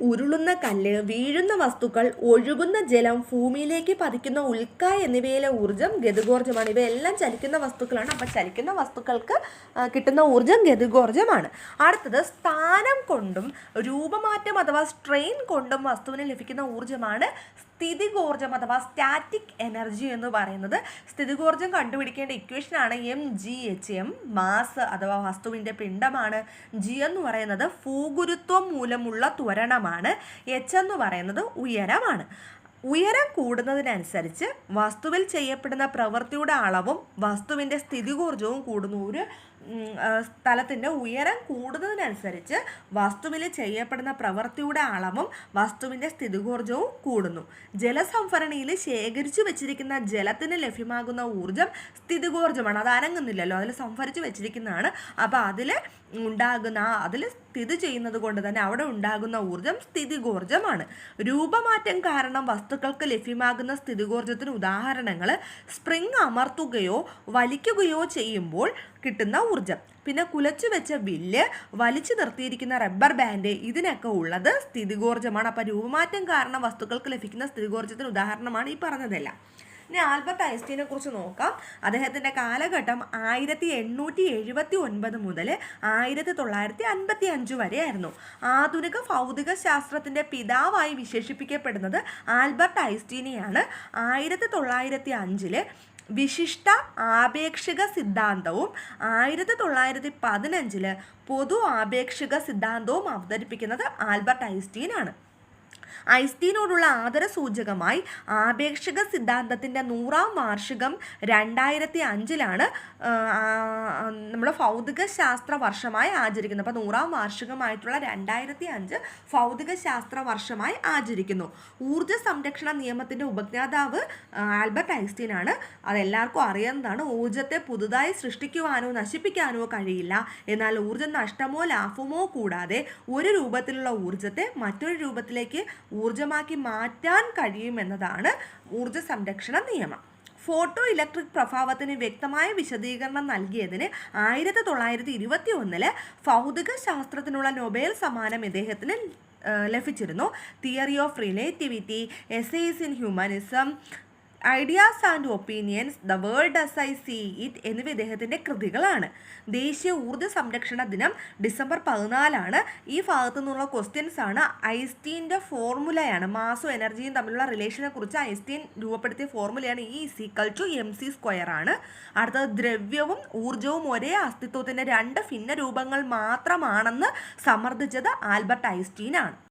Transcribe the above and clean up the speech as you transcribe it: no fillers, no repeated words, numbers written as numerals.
ഉരുളുന്ന കല്ല്, വീഴുന്ന വസ്തുക്കൾ, ഒഴുകുന്ന ജലം, ഭൂമിയിലേക്ക് പതിക്കുന്ന ഉൽക്ക എന്നിവയിലെ ഊർജ്ജം ഗതികോർജ്ജമാണ്. ഇവയെല്ലാം ചലിക്കുന്ന വസ്തുക്കളാണ്. അപ്പം ചലിക്കുന്ന വസ്തുക്കൾക്ക് കിട്ടുന്ന ഊർജ്ജം ഗതികോർജ്ജമാണ്. അടുത്തത് സ്ഥാനം കൊണ്ടും രൂപമാറ്റം അഥവാ സ്ട്രെയിൻ കൊണ്ടും വസ്തുവിന് ലഭിക്കുന്ന ഊർജ്ജമാണ് സ്ഥിതികോർജ്ജം അഥവാ സ്റ്റാറ്റിക് എനർജി എന്ന് പറയുന്നത്. സ്ഥിതികോർജ്ജം കണ്ടുപിടിക്കേണ്ട ഇക്വേഷനാണ് mgh. മാസ് അഥവാ വസ്തുവിൻ്റെ പിണ്ഡമാണ്. ജി എന്ന് പറയുന്നത് ഭൂഗുരുത്വം മൂലമുള്ള ത്വരണമാണ്. എച്ച് എന്ന് പറയുന്നത് ഉയരമാണ്. ഉയരം കൂടുന്നതിനനുസരിച്ച് വസ്തുവിൽ ചെയ്യപ്പെടുന്ന പ്രവൃത്തിയുടെ അളവും വസ്തുവിൻ്റെ സ്ഥിതികോർജ്ജവും കൂടുന്നു. ഒരു സ്ഥലത്തിൻ്റെ ഉയരം കൂടുന്നതിനനുസരിച്ച് വസ്തുവിൽ ചെയ്യപ്പെടുന്ന പ്രവൃത്തിയുടെ അളവും വസ്തുവിൻ്റെ സ്ഥിതികോർജ്ജവും കൂടുന്നു. ജലസംഭരണിയിൽ ശേഖരിച്ചു വെച്ചിരിക്കുന്ന ജലത്തിന് ലഭ്യമാകുന്ന ഊർജ്ജം സ്ഥിതികോർജ്ജമാണ്. അത് അനങ്ങുന്നില്ലല്ലോ, അതിൽ സംഭരിച്ചു വെച്ചിരിക്കുന്നതാണ്. അപ്പോൾ അതിൽ സ്ഥിതി ചെയ്യുന്നത് കൊണ്ട് തന്നെ അവിടെ ഉണ്ടാകുന്ന ഊർജ്ജം സ്ഥിതികോർജ്ജമാണ്. രൂപമാറ്റം കാരണം വസ്തുക്കൾക്ക് ലഭ്യമാകുന്ന സ്ഥിതികോർജ്ജത്തിന് ഉദാഹരണങ്ങൾ സ്പ്രിംഗ് അമർത്തുകയോ വലിക്കുകയോ ചെയ്യുമ്പോൾ കിട്ടുന്ന ഊർജ്ജം, പിന്നെ കുലച്ചു വെച്ച വില്ല്, വലിച്ചു നിർത്തിയിരിക്കുന്ന റബ്ബർ ബാൻഡ്, ഇതിനൊക്കെ ഉള്ളത് സ്ഥിതികോർജ്ജമാണ്. അപ്പോൾ രൂപമാറ്റം കാരണം വസ്തുക്കൾക്ക് ലഭിക്കുന്ന സ്ഥിതികോർജ്ജത്തിന് ഉദാഹരണമാണ് ഈ പറഞ്ഞതെല്ലാം. ഇനി ആൽബർട്ട് ഐൻസ്റ്റീനെ കുറിച്ച് നോക്കാം. അദ്ദേഹത്തിൻ്റെ കാലഘട്ടം 1879 മുതൽ 1955 വരെയായിരുന്നു. ആധുനിക ഭൗതിക ശാസ്ത്രത്തിൻ്റെ പിതാവായി വിശേഷിപ്പിക്കപ്പെടുന്നത് ആൽബർട്ട് ഐൻസ്റ്റീനെയാണ്. 1905 വിശിഷ്ട ആപേക്ഷിക സിദ്ധാന്തവും 1915 പൊതു ആപേക്ഷിക സിദ്ധാന്തവും അവതരിപ്പിക്കുന്നത് ആൽബർട്ട് ഐൻസ്റ്റീൻ ആണ്. ഐൻസ്റ്റീനോടുള്ള ആദരസൂചകമായി ആപേക്ഷിക സിദ്ധാന്തത്തിൻ്റെ 100ാം വാർഷികം 2005 നമ്മൾ ഭൗതിക ശാസ്ത്ര വർഷമായി ആചരിക്കുന്നത്. അപ്പോൾ 100ാം വാർഷികമായിട്ടുള്ള 2005 ഭൗതിക ശാസ്ത്ര വർഷമായി ആചരിക്കുന്നു. ഊർജ്ജ സംരക്ഷണ നിയമത്തിൻ്റെ ഉപജ്ഞാതാവ് ആൽബർട്ട് ഐൻസ്റ്റീൻ ആണ്. അതെല്ലാവർക്കും അറിയുന്നതാണ്. ഊർജ്ജത്തെ പുതുതായി സൃഷ്ടിക്കുവാനോ നശിപ്പിക്കാനോ കഴിയില്ല. എന്നാൽ ഊർജ്ജ നഷ്ടമോ ലാഭമോ കൂടാതെ ഒരു രൂപത്തിലുള്ള ഊർജ്ജത്തെ മറ്റൊരു രൂപത്തിലേക്ക് ഊർജ്ജമാക്കി മാറ്റാൻ കഴിയുമെന്നതാണ് ഊർജ്ജ സംരക്ഷണ നിയമം. ഫോട്ടോ ഇലക്ട്രിക് പ്രഭാവത്തിന് വ്യക്തമായ വിശദീകരണം നൽകിയതിന് 1921 ഭൗതിക ശാസ്ത്രത്തിനുള്ള നൊബേൽ സമ്മാനം ഇദ്ദേഹത്തിന് ലഭിച്ചിരുന്നു. Theory of relativity, essays in humanism, ideas and opinions, the world as I see it എന്നിവ ഇദ്ദേഹത്തിൻ്റെ കൃതികളാണ്. ദേശീയ ഊർജ്ജ സംരക്ഷണ ദിനം December 14. ഈ ഭാഗത്തു നിന്നുള്ള ക്വസ്റ്റ്യൻസ് ആണ്. ഐൻസ്റ്റീൻ്റെ ഫോർമുലയാണ്, മാസും എനർജിയും തമ്മിലുള്ള റിലേഷനെ കുറിച്ച് ഐൻസ്റ്റീൻ രൂപപ്പെടുത്തിയ ഫോർമുലയാണ് E=mc² ആണ്. അടുത്തത് ദ്രവ്യവും ഊർജ്ജവും ഒരേ അസ്തിത്വത്തിൻ്റെ 2 ഭിന്ന രൂപങ്ങൾ മാത്രമാണെന്ന് സമർത്ഥിച്ചത് ആൽബർട്ട് ഐൻസ്റ്റീൻ ആണ്.